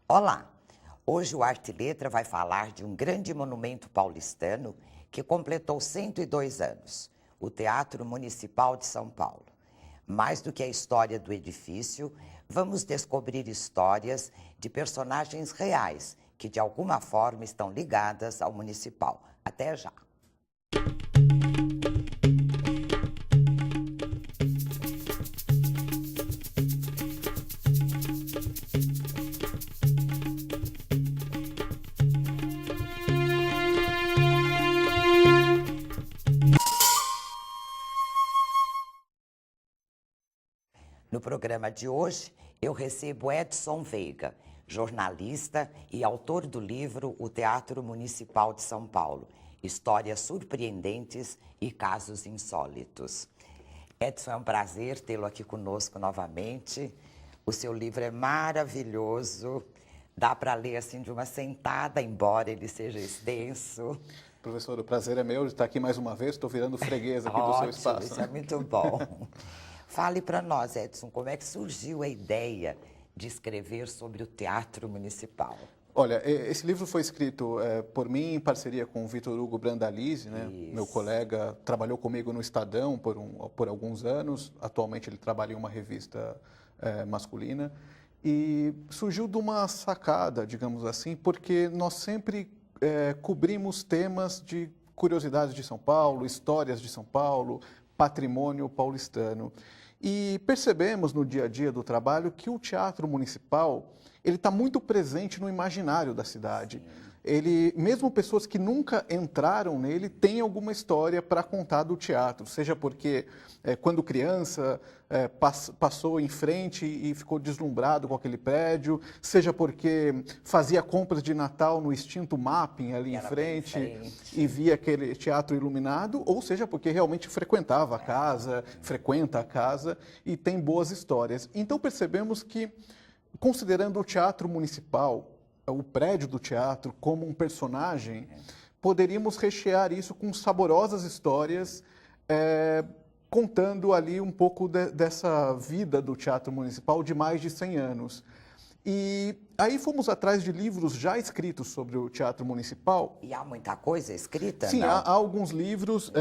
Olá! Hoje o Arte e Letra vai falar de um grande monumento paulistano que completou 102 anos, o Teatro Municipal de São Paulo. Mais do que a história do edifício, vamos descobrir histórias de personagens reais que de alguma forma estão ligadas ao municipal. Até já! No programa de hoje, eu recebo Edson Veiga, jornalista e autor do livro O Teatro Municipal de São Paulo, Histórias Surpreendentes e Casos Insólitos. Edson, é um prazer tê-lo aqui conosco novamente. O seu livro é maravilhoso, dá para ler assim de uma sentada, embora ele seja extenso. Professor, o prazer é meu de estar aqui mais uma vez, estou virando freguês aqui do seu espaço. Isso é muito bom. Fale para nós, Edson, como é que surgiu a ideia de escrever sobre o Teatro Municipal? Olha, esse livro foi escrito por mim em parceria com o Vitor Hugo Brandalize, né? Meu colega, trabalhou comigo no Estadão por alguns anos, atualmente ele trabalha em uma revista masculina, e surgiu de uma sacada, digamos assim, porque nós sempre cobrimos temas de curiosidades de São Paulo, histórias de São Paulo, patrimônio paulistano. E percebemos no dia a dia do trabalho que o teatro municipal ele está muito presente no imaginário da cidade. Ele, mesmo pessoas que nunca entraram nele, têm alguma história para contar do teatro, seja porque quando criança passou em frente e ficou deslumbrado com aquele prédio, seja porque fazia compras de Natal no extinto Mapping ali em frente e via aquele teatro iluminado, ou seja porque realmente frequentava a casa, frequenta a casa e tem boas histórias. Então percebemos que, considerando o teatro municipal, o prédio do teatro como um personagem, poderíamos rechear isso com saborosas histórias, contando ali um pouco dessa vida do Teatro Municipal de mais de 100 anos. E aí fomos atrás de livros já escritos sobre o Teatro Municipal. E há muita coisa escrita? Sim, não? há alguns livros,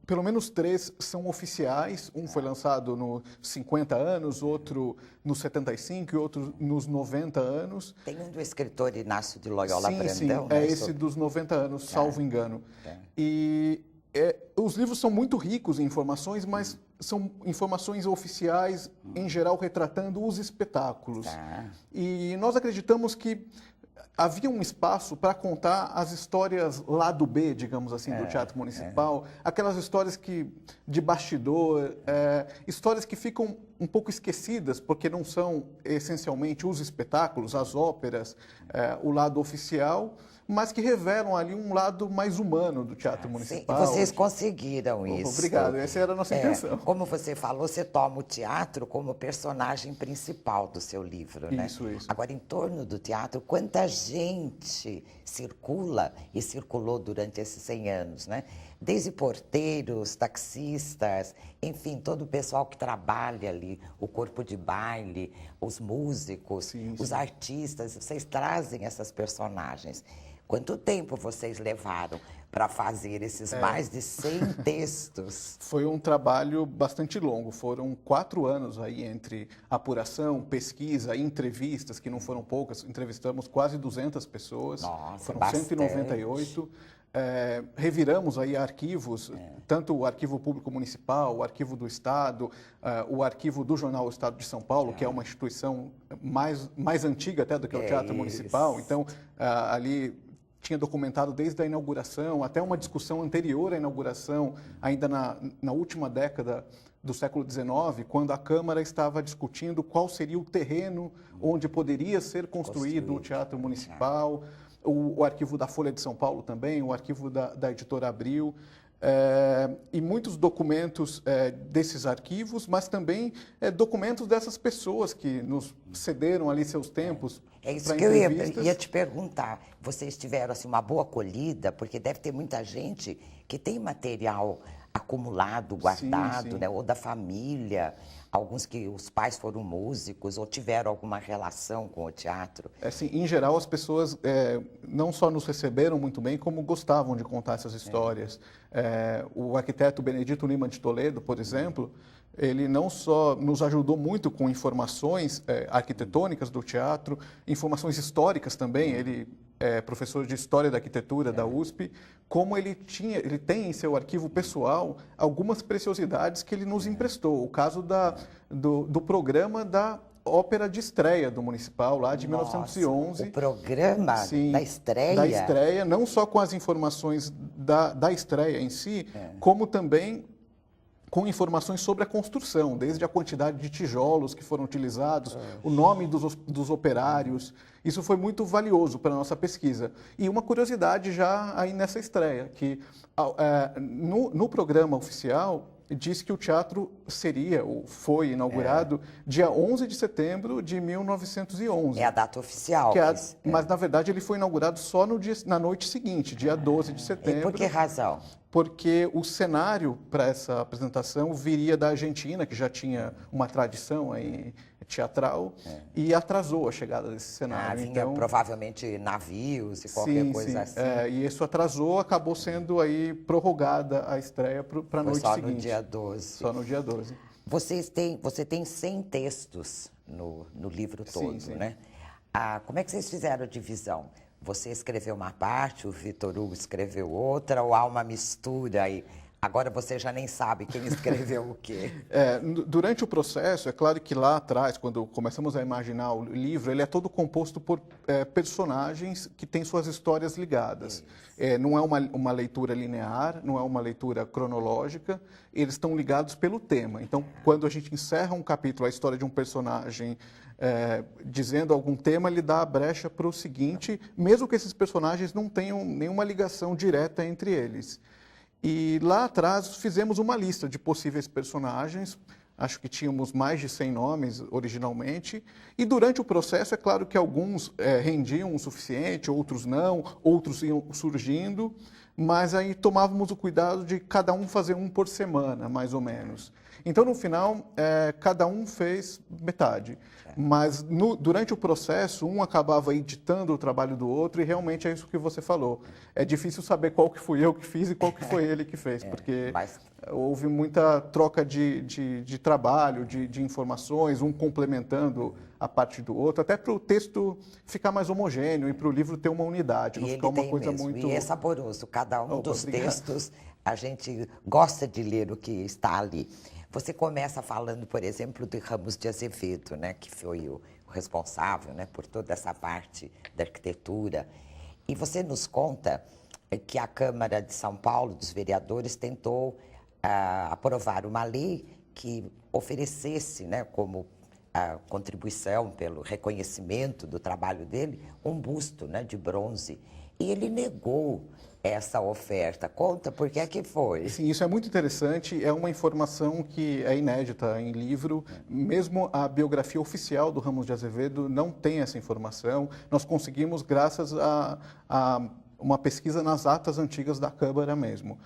pelo menos 3 são oficiais. Um foi lançado nos 50 anos, outro nos 75 e outro nos 90 anos. Tem um do escritor Inácio de Loyola Brandão. Sim, né, esse dos 90 anos, salvo engano. E os livros são muito ricos em informações, mas são informações oficiais, em geral, retratando os espetáculos. E nós acreditamos que havia um espaço para contar as histórias lado B, digamos assim, do Teatro Municipal, aquelas histórias de bastidor, histórias que ficam um pouco esquecidas, porque não são essencialmente os espetáculos, as óperas, o lado oficial, mas que revelam ali um lado mais humano do Teatro Municipal. Sim, e vocês conseguiram isso. Obrigado, essa era a nossa intenção. Como você falou, você toma o teatro como personagem principal do seu livro, né? Isso. Agora, em torno do teatro, quanta gente circula e circulou durante esses 100 anos, né? Desde porteiros, taxistas, enfim, todo o pessoal que trabalha ali, o corpo de baile, os músicos, os artistas, vocês trazem essas personagens. Quanto tempo vocês levaram para fazer esses mais de 100 textos? Foi um trabalho bastante longo, foram 4 anos aí entre apuração, pesquisa, entrevistas, que não foram poucas, entrevistamos quase 200 pessoas, foram bastante. 198. Reviramos aí arquivos, tanto o Arquivo Público Municipal, o Arquivo do Estado, o Arquivo do Jornal Estado de São Paulo, que é uma instituição mais antiga até do que o Teatro Municipal. Então, ali tinha documentado desde a inauguração, até uma discussão anterior à inauguração, ainda na última década do século XIX, quando a Câmara estava discutindo qual seria o terreno onde poderia ser construído o Teatro Municipal, o arquivo da Folha de São Paulo também, o arquivo da Editora Abril, e muitos documentos desses arquivos, mas também documentos dessas pessoas que nos cederam ali seus tempos. É isso que eu ia te perguntar. Vocês tiveram assim, uma boa acolhida, porque deve ter muita gente que tem material acumulado, guardado, sim. né? Ou da família, alguns que os pais foram músicos ou tiveram alguma relação com o teatro. Assim, em geral, as pessoas não só nos receberam muito bem, como gostavam de contar essas histórias. O arquiteto Benedito Lima de Toledo, por exemplo, ele não só nos ajudou muito com informações arquitetônicas do teatro, informações históricas também. Ele é professor de História da Arquitetura da USP, como ele tem em seu arquivo pessoal algumas preciosidades que ele nos emprestou. O caso do programa da ópera de estreia do Municipal, lá de 1911. O programa Sim, da estreia? Da estreia, não só com as informações da estreia em si, como também com informações sobre a construção, desde a quantidade de tijolos que foram utilizados, o nome dos operários. Isso foi muito valioso para a nossa pesquisa. E uma curiosidade já aí nessa estreia, que no programa oficial diz que o teatro foi inaugurado dia 11 de setembro de 1911. É a data oficial. Mas, na verdade, ele foi inaugurado só na noite seguinte, dia 12 de setembro. E por que razão? Porque o cenário para essa apresentação viria da Argentina, que já tinha uma tradição aí teatral, e atrasou a chegada desse cenário. Vinha provavelmente navios e qualquer coisa assim. E isso atrasou, acabou sendo aí prorrogada a estreia para a noite seguinte. Só no dia 12. Só no dia 12. Você tem 100 textos no livro todo, sim. né? Como é que vocês fizeram a divisão? Você escreveu uma parte, o Vitor Hugo escreveu outra, ou há uma mistura aí? Agora você já nem sabe quem escreveu o quê. Durante o processo, é claro que lá atrás, quando começamos a imaginar o livro, ele é todo composto por personagens que têm suas histórias ligadas. Não é uma leitura linear, não é uma leitura cronológica, eles estão ligados pelo tema. Então, quando a gente encerra um capítulo, a história de um personagem dizendo algum tema, ele dá a brecha para o seguinte, mesmo que esses personagens não tenham nenhuma ligação direta entre eles. E lá atrás fizemos uma lista de possíveis personagens, acho que tínhamos mais de 100 nomes originalmente, e durante o processo é claro que alguns rendiam o suficiente, outros não, outros iam surgindo, mas aí tomávamos o cuidado de cada um fazer um por semana, mais ou menos. Então, no final, cada um fez metade. Mas, durante o processo, um acabava editando o trabalho do outro, e realmente é isso que você falou. É difícil saber qual que fui eu que fiz e qual que foi ele que fez, porque houve muita troca de trabalho, de informações, um complementando a parte do outro, até para o texto ficar mais homogêneo e para o livro ter uma unidade, não ficar uma coisa muito... E é saboroso, cada um dos textos, a gente gosta de ler o que está ali. Você começa falando, por exemplo, de Ramos de Azevedo, né, que foi o responsável, né, por toda essa parte da arquitetura. E você nos conta que a Câmara de São Paulo, dos vereadores, tentou aprovar uma lei que oferecesse, né, como contribuição pelo reconhecimento do trabalho dele, um busto, né, de bronze. E ele negou essa oferta. Conta por que é que foi. Sim, isso é muito interessante, é uma informação que é inédita em livro, mesmo a biografia oficial do Ramos de Azevedo não tem essa informação, nós conseguimos graças a uma pesquisa nas atas antigas da Câmara mesmo.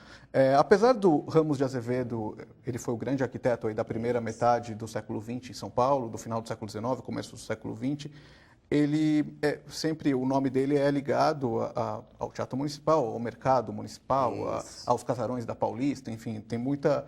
Apesar do Ramos de Azevedo, ele foi o grande arquiteto aí da primeira metade do século XX em São Paulo, do final do século XIX, começo do século XX, ele sempre o nome dele é ligado ao Teatro Municipal, ao Mercado Municipal, aos Casarões da Paulista, enfim, tem muita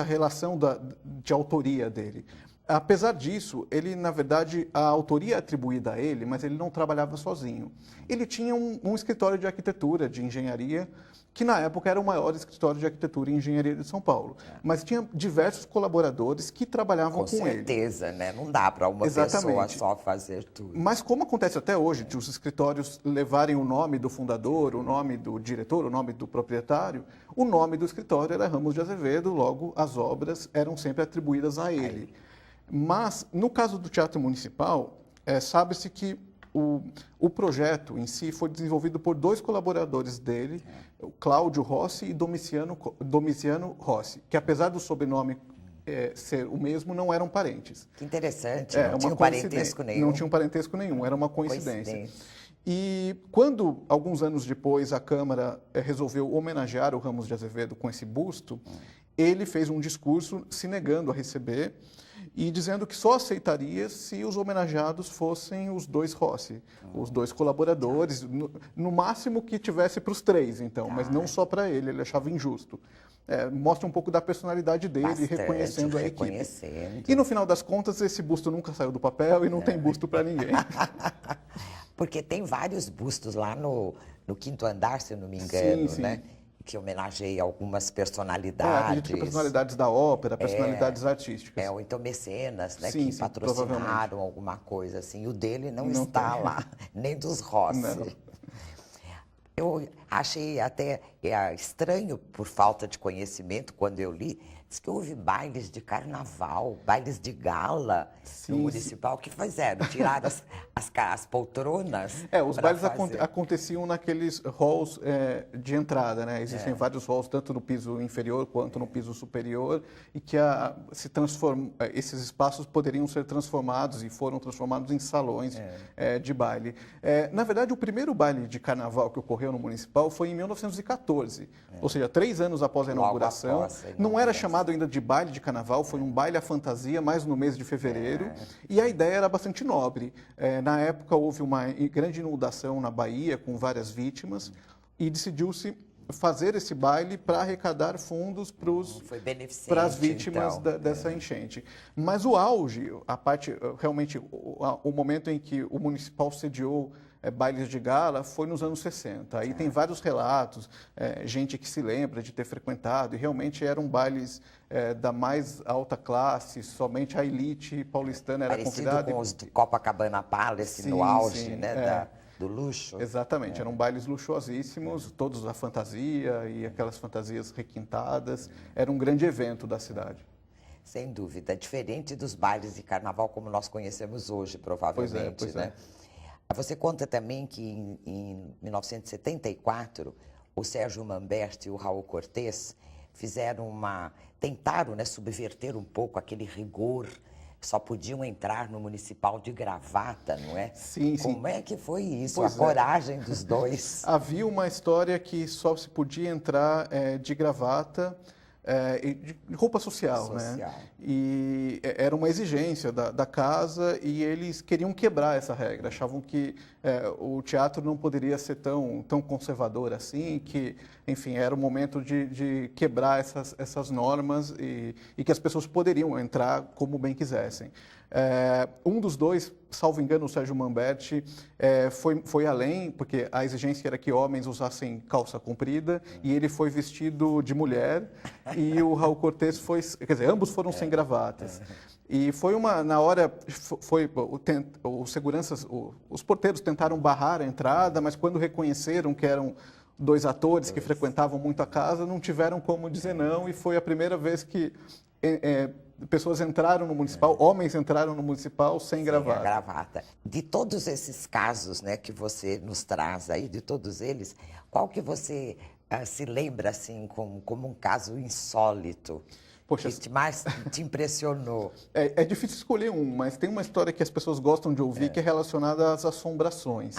relação de autoria dele. Apesar disso, ele, na verdade, a autoria é atribuída a ele, mas ele não trabalhava sozinho. Ele tinha um escritório de arquitetura, de engenharia, que na época era o maior escritório de arquitetura e engenharia de São Paulo. Mas tinha diversos colaboradores que trabalhavam com ele. Com certeza, né? Não dá para uma pessoa só fazer tudo. Mas como acontece até hoje, de os escritórios levarem o nome do fundador, o nome do diretor, o nome do proprietário, o nome do escritório era Ramos de Azevedo, logo as obras eram sempre atribuídas a ele. Mas, no caso do Teatro Municipal, sabe-se que o projeto em si foi desenvolvido por dois colaboradores dele, o Cláudio Rossi e Domiciano Rossi, que apesar do sobrenome ser o mesmo, não eram parentes. Que interessante, não tinha um parentesco nenhum. Não tinha um parentesco nenhum, era uma coincidência. E quando, alguns anos depois, a Câmara resolveu homenagear o Ramos de Azevedo com esse busto, ele fez um discurso se negando a receber e dizendo que só aceitaria se os homenageados fossem os dois Rossi, os dois colaboradores, no máximo que tivesse para os três, então, mas não só para ele achava injusto. Mostra um pouco da personalidade dele, Bastante, reconhecendo a equipe. reconhecendo. E no final das contas, esse busto nunca saiu do papel e não tem busto para ninguém. Porque tem vários bustos lá no quinto andar, se eu não me engano, sim. né? Que homenageia algumas Acredito personalidades. que personalidades da ópera, personalidades artísticas. Ou então mecenas, né? Sim, que sim, patrocinaram provavelmente. alguma coisa assim. O dele não Não está tem. lá, nem dos Rossi. Não. Eu achei até estranho, por falta de conhecimento, quando eu li, diz que houve bailes de carnaval, bailes de gala no municipal. O que fizeram? Tiraram as poltronas? Os bailes aconteciam naqueles halls de entrada, né? Existem vários halls, tanto no piso inferior quanto no piso superior, e que esses espaços poderiam ser transformados e foram transformados em salões de baile. Na verdade, o primeiro baile de carnaval que ocorreu no municipal foi em 1914, ou seja, 3 anos após a inauguração. Não era chamado ainda de baile de carnaval, foi um baile à fantasia, mais no mês de fevereiro, e a ideia era bastante nobre. Na época houve uma grande inundação na Bahia, com várias vítimas, e decidiu-se fazer esse baile para arrecadar fundos para as vítimas dessa enchente. Mas o auge, realmente, o momento em que o municipal sediou bailes de gala foi nos anos 60. Aí tem vários relatos, gente que se lembra de ter frequentado, e realmente eram bailes da mais alta classe, somente a elite paulistana era convidada. Parecido com os do Copacabana Palace, no auge, né, do luxo. Exatamente, eram bailes luxuosíssimos, todos da fantasia e aquelas fantasias requintadas. Era um grande evento da cidade. Sem dúvida, diferente dos bailes de carnaval como nós conhecemos hoje, provavelmente, pois né? Você conta também que em 1974, o Sérgio Manberti e o Raul Cortez tentaram, né, subverter um pouco aquele rigor, só podiam entrar no municipal de gravata, não é? Sim. Como é que foi isso, a coragem dos dois? Havia uma história que só se podia entrar de gravata, de roupa social, né? E era uma exigência da casa e eles queriam quebrar essa regra. Achavam que o teatro não poderia ser tão conservador assim, que, enfim, era o momento de quebrar essas normas e que as pessoas poderiam entrar como bem quisessem. Um dos dois, salvo engano, o Sérgio Manberti, foi além, porque a exigência era que homens usassem calça comprida, e ele foi vestido de mulher, e o Raul Cortez ambos foram sem gravatas. E na hora, os seguranças, os porteiros tentaram barrar a entrada, mas quando reconheceram que eram 2 atores que frequentavam muito a casa, não tiveram como dizer não, e foi a primeira vez que pessoas entraram no municipal, homens entraram no municipal sem gravata. De todos esses casos, né, que você nos traz aí, de todos eles, qual que você se lembra assim como um caso insólito? Poxa, que mais te impressionou? É difícil escolher mas tem uma história que as pessoas gostam de ouvir que é relacionada às assombrações.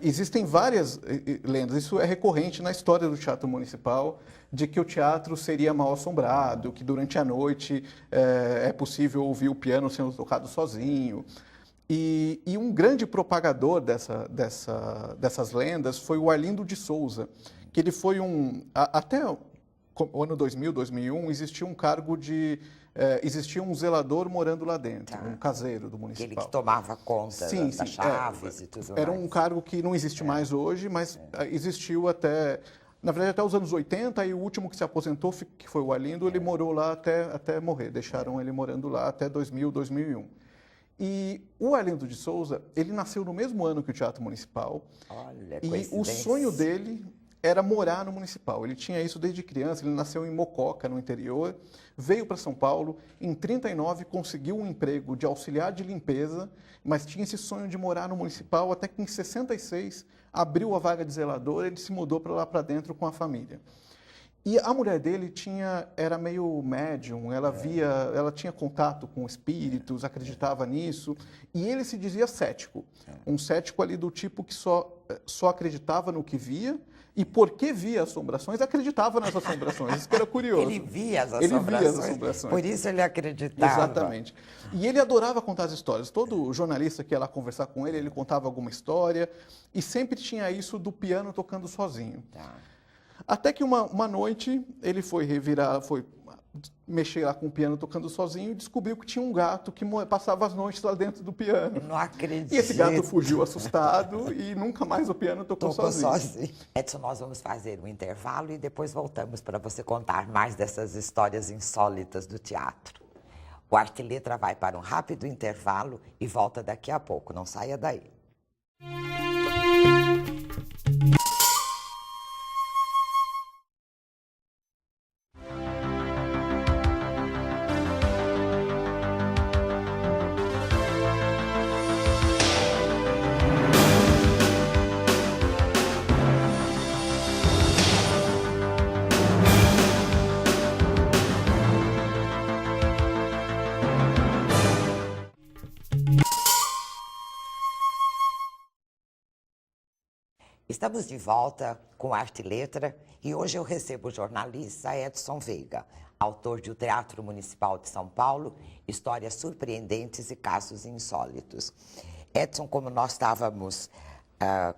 Existem várias lendas, isso é recorrente na história do Teatro Municipal, de que o teatro seria mal assombrado, que durante a noite é possível ouvir o piano sendo tocado sozinho. E um grande propagador dessas lendas foi o Arlindo de Souza, que ele foi até o ano 2000, 2001, existia um cargo existia um zelador morando lá dentro, um caseiro do municipal. Aquele que tomava conta das chaves e tudo mais. Era um cargo que não existe mais hoje, mas existiu na verdade, até os anos 80, e o último que se aposentou, que foi o Arlindo, ele morou lá até morrer. Deixaram ele morando lá até 2000, 2001. E o Arlindo de Souza, ele nasceu no mesmo ano que o Teatro Municipal. Olha, e o sonho dele era morar no Municipal. Ele tinha isso desde criança, ele nasceu em Mococa, no interior, veio para São Paulo, em 39 conseguiu um emprego de auxiliar de limpeza, mas tinha esse sonho de morar no Municipal, até que em 66 abriu a vaga de zelador, ele se mudou para lá para dentro com a família. E a mulher dele era meio médium, ela tinha contato com espíritos, acreditava nisso, e ele se dizia cético. Um cético ali do tipo que só acreditava no que via, e porque via assombrações, acreditava nas assombrações. Isso que era curioso. Ele via as Ele assombrações, via as assombrações. por isso ele acreditava. Exatamente. E ele adorava contar as histórias. Todo jornalista que ia lá conversar com ele contava alguma história, e sempre tinha isso do piano tocando sozinho. Tá. Até que uma noite ele foi mexer lá com o piano tocando sozinho e descobriu que tinha um gato que passava as noites lá dentro do piano. Não acredito. E esse gato fugiu assustado e nunca mais o piano tocou sozinho. Edson, nós vamos fazer um intervalo e depois voltamos para você contar mais dessas histórias insólitas do teatro. O Arte e Letra vai para um rápido intervalo e volta daqui a pouco. Não saia daí. Estamos de volta com Arte e Letra e hoje eu recebo o jornalista Edson Veiga, autor de O Teatro Municipal de São Paulo, Histórias Surpreendentes e Casos Insólitos. Edson, como nós estávamos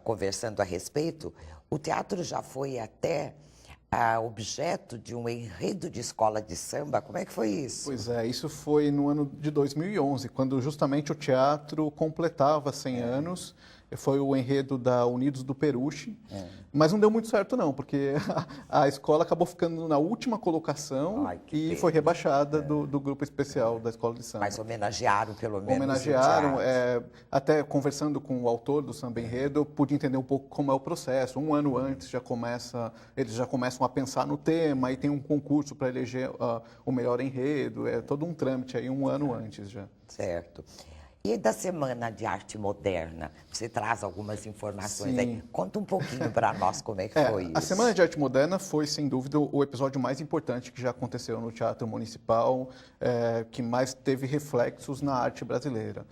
conversando a respeito, o teatro já foi até objeto de um enredo de escola de samba. Como é que foi isso? Pois é, isso foi no ano de 2011, quando justamente o teatro completava 100 anos. Foi o enredo da Unidos do Peruche, mas não deu muito certo não, porque a escola acabou ficando na última colocação e foi rebaixada do grupo especial da escola de samba. Mas homenagearam pelo menos Homenagearam, até conversando com o autor do samba enredo, eu pude entender um pouco como é o processo. Um ano antes eles já começam a pensar no tema e tem um concurso para eleger o melhor enredo, é todo um trâmite aí um ano antes já. Certo. E da Semana de Arte Moderna, você traz algumas informações aí. Conta um pouquinho para nós como é que foi isso. A Semana de Arte Moderna foi, sem dúvida, o episódio mais importante que já aconteceu no Teatro Municipal, que mais teve reflexos na arte brasileira.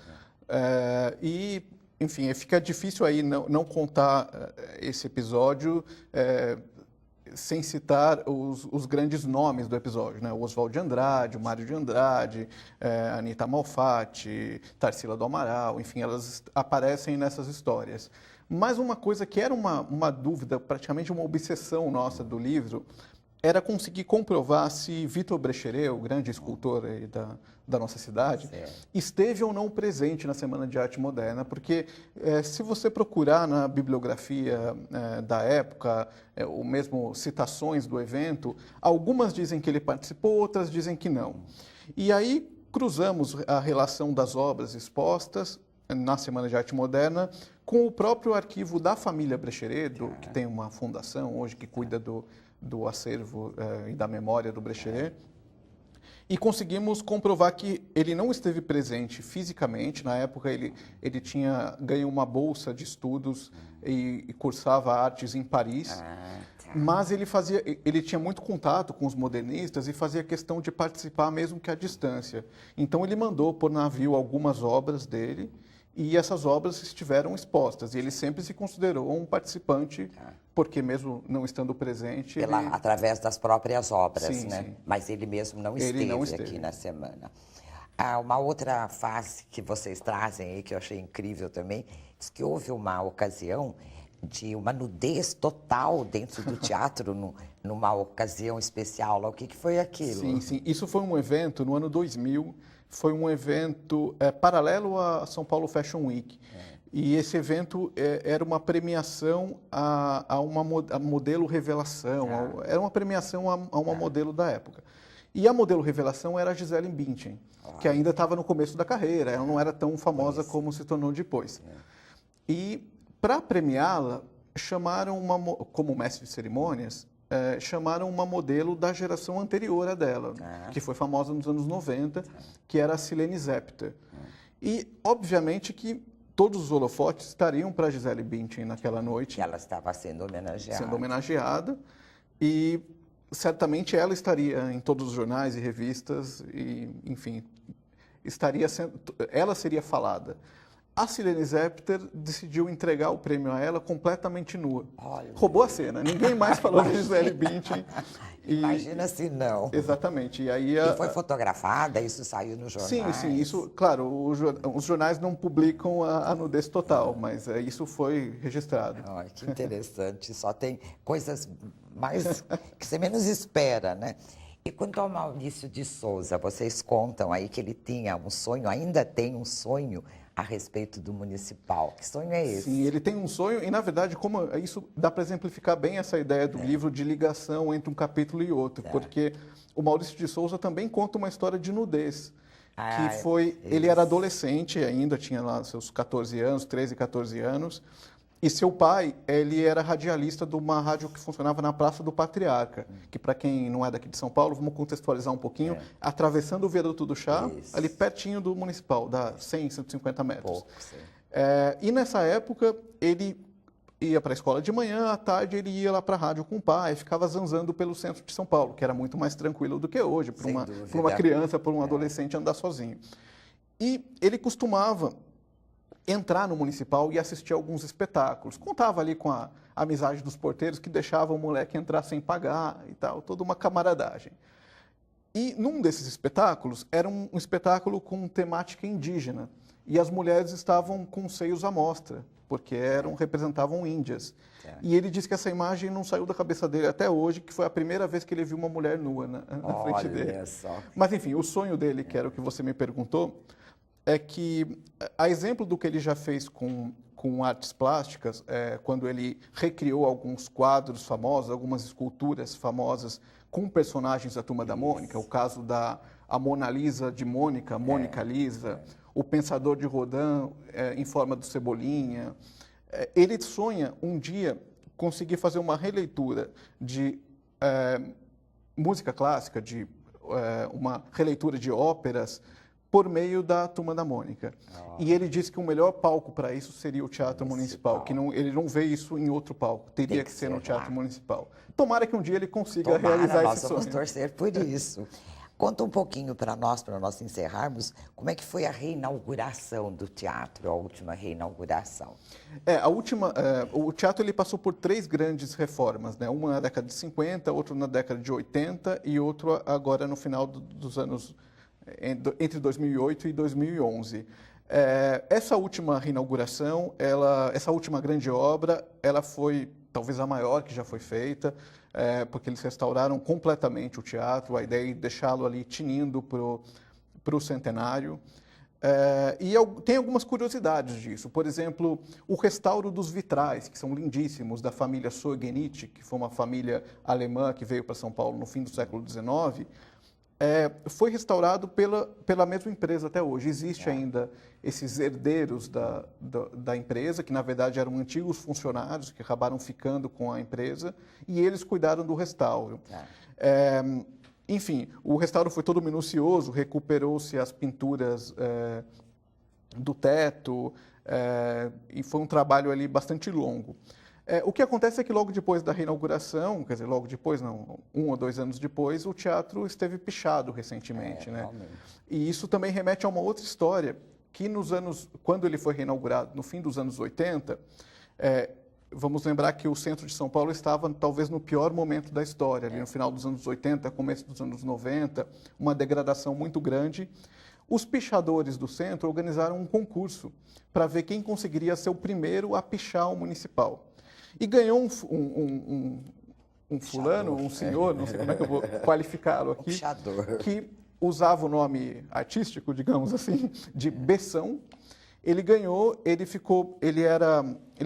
Enfim, fica difícil aí não contar esse episódio sem citar os grandes nomes do episódio, né? O Oswald de Andrade, o Mário de Andrade, a Anita Malfatti, Tarsila do Amaral, enfim, elas aparecem nessas histórias. Mas uma coisa que era uma dúvida, praticamente uma obsessão nossa do livro, era conseguir comprovar se Vitor Brecheret, o grande escultor aí da nossa cidade, esteve ou não presente na Semana de Arte Moderna, porque se você procurar na bibliografia da época, ou mesmo citações do evento, algumas dizem que ele participou, outras dizem que não. E aí cruzamos a relação das obras expostas na Semana de Arte Moderna com o próprio arquivo da família Brecheret, que tem uma fundação hoje que cuida do acervo e da memória do Brecheret, e conseguimos comprovar que ele não esteve presente fisicamente. Na época, ele tinha ganho uma bolsa de estudos e cursava artes em Paris, mas ele tinha muito contato com os modernistas e fazia questão de participar mesmo que à distância. Então, ele mandou por navio algumas obras dele, e essas obras estiveram expostas. E ele sempre se considerou um participante, porque mesmo não estando presente... Através das próprias obras, sim, né? Sim. Mas ele mesmo não esteve aqui na semana. Uma outra fase que vocês trazem aí, que eu achei incrível também, diz que houve uma ocasião de uma nudez total dentro do teatro, numa ocasião especial. O que foi aquilo? Sim, sim. Isso foi um evento no ano 2000, foi um evento paralelo à São Paulo Fashion Week. E esse evento era uma premiação a modelo revelação, era uma premiação a uma modelo da época. E a modelo revelação era a Gisele Bündchen, que ainda estava no começo da carreira, ela não era tão famosa como se tornou depois. E para premiá-la, chamaram como mestre de cerimônias, chamaram uma modelo da geração anterior a dela, que foi famosa nos anos 90, que era a Silene Zepter. E, obviamente, que todos os holofotes estariam para a Gisele Bündchen naquela noite. Ela estava sendo homenageada. E certamente ela estaria em todos os jornais e revistas, e, enfim, ela seria falada. A Silene Zepter decidiu entregar o prêmio a ela completamente nua. Olha. Roubou a cena. Ninguém mais falou de Gisele Bündchen. Imagina se não. Exatamente. E aí E foi fotografada, isso saiu nos jornais? Sim, isso, claro, os jornais não publicam a nudez total, mas isso foi registrado. Olha, que interessante. Só tem coisas mais que você menos espera, né? E quanto ao Maurício de Souza, vocês contam aí que ele tinha um sonho, ainda tem um sonho a respeito do municipal. Que sonho é esse? Sim, ele tem um sonho e, na verdade, como isso dá para exemplificar bem essa ideia do livro de ligação entre um capítulo e outro, porque o Maurício de Souza também conta uma história de nudez, que foi, ele era adolescente ainda, tinha lá seus 14 anos, 13, 14 anos, e seu pai, ele era radialista de uma rádio que funcionava na Praça do Patriarca, que para quem não é daqui de São Paulo, vamos contextualizar um pouquinho, atravessando o Viaduto do Chá, ali pertinho do Municipal, dá 100, 150 metros. Pouco, sim. E nessa época, ele ia para a escola de manhã, à tarde ele ia lá para a rádio com o pai, ficava zanzando pelo centro de São Paulo, que era muito mais tranquilo do que hoje, para uma criança, para um adolescente andar sozinho. E ele costumava entrar no Municipal e assistir a alguns espetáculos. Contava ali com a amizade dos porteiros que deixavam o moleque entrar sem pagar e tal, toda uma camaradagem. E num desses espetáculos, era um espetáculo com temática indígena. E as mulheres estavam com seios à mostra, porque representavam índias. E ele disse que essa imagem não saiu da cabeça dele até hoje, que foi a primeira vez que ele viu uma mulher nua na frente dele. Só. Mas, enfim, o sonho dele, que era o que você me perguntou, é que, a exemplo do que ele já fez com artes plásticas, quando ele recriou alguns quadros famosos, algumas esculturas famosas com personagens da Turma da Mônica, o caso da Mona Lisa de Mônica, Mônica Lisa, o Pensador de Rodin em forma do Cebolinha. Ele sonha um dia conseguir fazer uma releitura de música clássica, de uma releitura de óperas, por meio da Turma da Mônica. E ele disse que o melhor palco para isso seria o Teatro Municipal, que ele não vê isso em outro palco, teria que ser no Teatro Municipal. Tomara que um dia ele consiga realizar esse sonho. Nós vamos torcer por isso. Conta um pouquinho para nós encerrarmos, como é que foi a reinauguração do teatro, a última reinauguração? O teatro ele passou por 3 grandes reformas, né? Uma na década de 50, outra na década de 80 e outra agora no final dos anos entre 2008 e 2011. Essa última reinauguração, essa última grande obra, ela foi talvez a maior que já foi feita, porque eles restauraram completamente o teatro, a ideia é deixá-lo ali tinindo para o centenário. E tem algumas curiosidades disso. Por exemplo, o restauro dos vitrais, que são lindíssimos, da família Sorgenit, que foi uma família alemã que veio para São Paulo no fim do século XIX, foi restaurado pela mesma empresa até hoje. Existe ainda esses herdeiros da empresa, que na verdade eram antigos funcionários que acabaram ficando com a empresa, e eles cuidaram do restauro. Enfim, o restauro foi todo minucioso, recuperou-se as pinturas do teto, e foi um trabalho ali bastante longo. O que acontece é que logo depois da reinauguração, quer dizer, logo depois, não, 1 ou 2 anos depois, o teatro esteve pichado recentemente, né? E isso também remete a uma outra história, que quando ele foi reinaugurado, no fim dos anos 80, vamos lembrar que o centro de São Paulo estava talvez no pior momento da história, ali no final dos anos 80, começo dos anos 90, uma degradação muito grande. Os pichadores do centro organizaram um concurso para ver quem conseguiria ser o primeiro a pichar o municipal. E ganhou um fulano, um senhor, não sei como é que eu vou qualificá-lo aqui, que usava o nome artístico, digamos assim, de Bessão. Ele ganhou, ele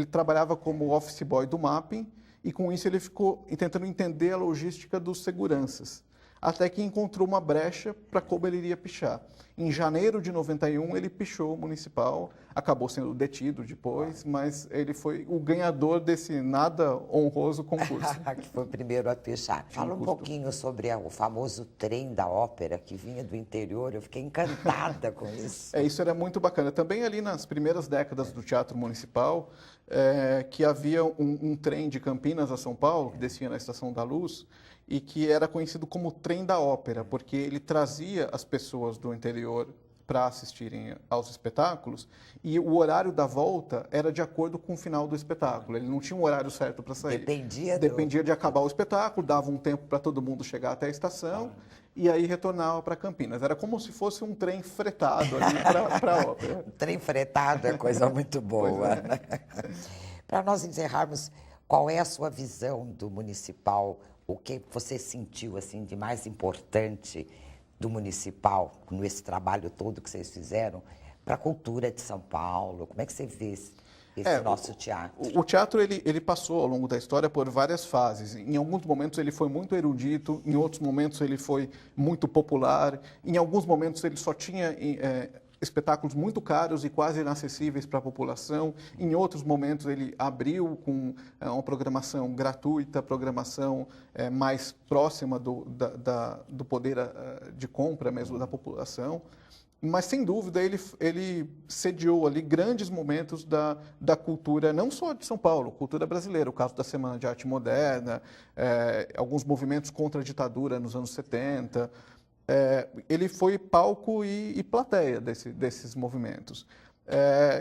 trabalhava como office boy do mapping e com isso ele ficou tentando entender a logística dos seguranças, até que encontrou uma brecha para como ele iria pichar. Em janeiro de 91, ele pichou o municipal, acabou sendo detido depois, mas ele foi o ganhador desse nada honroso concurso. Que foi o primeiro a pichar. Fala um pouquinho sobre o famoso trem da ópera que vinha do interior, eu fiquei encantada com isso. Isso era muito bacana. Também ali nas primeiras décadas do Teatro Municipal, que havia um trem de Campinas a São Paulo, que descia na Estação da Luz, e que era conhecido como trem da ópera, porque ele trazia as pessoas do interior para assistirem aos espetáculos e o horário da volta era de acordo com o final do espetáculo. Ele não tinha um horário certo para sair. Dependia de acabar o espetáculo, dava um tempo para todo mundo chegar até a estação e aí retornava para Campinas. Era como se fosse um trem fretado ali para a ópera. Trem fretado é coisa muito boa. Né? Para nós encerrarmos, qual é a sua visão do municipal? O que você sentiu assim de mais importante do municipal, nesse trabalho todo que vocês fizeram, para a cultura de São Paulo? Como é que você vê esse nosso teatro? O teatro ele passou ao longo da história por várias fases. Em alguns momentos ele foi muito erudito, em outros momentos ele foi muito popular, em alguns momentos ele só tinha espetáculos muito caros e quase inacessíveis para a população. Em outros momentos ele abriu com uma programação gratuita, programação mais próxima do poder de compra mesmo da população. Mas, sem dúvida, ele sediou ali grandes momentos da cultura, não só de São Paulo, cultura brasileira, o caso da Semana de Arte Moderna, alguns movimentos contra a ditadura nos anos 70. Ele foi palco e plateia desses movimentos.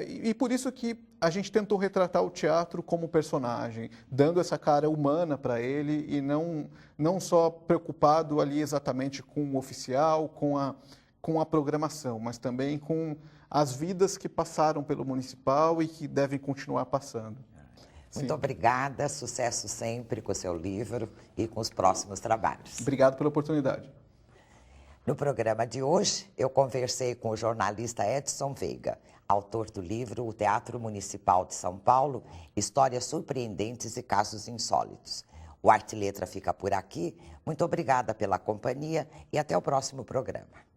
E por isso que a gente tentou retratar o teatro como personagem, dando essa cara humana para ele e não só preocupado ali exatamente com o oficial, com a programação, mas também com as vidas que passaram pelo municipal e que devem continuar passando. Muito obrigada, sucesso sempre com o seu livro e com os próximos trabalhos. Obrigado pela oportunidade. No programa de hoje, eu conversei com o jornalista Edson Veiga, autor do livro O Teatro Municipal de São Paulo, Histórias Surpreendentes e Casos Insólitos. O Arte e Letra fica por aqui. Muito obrigada pela companhia e até o próximo programa.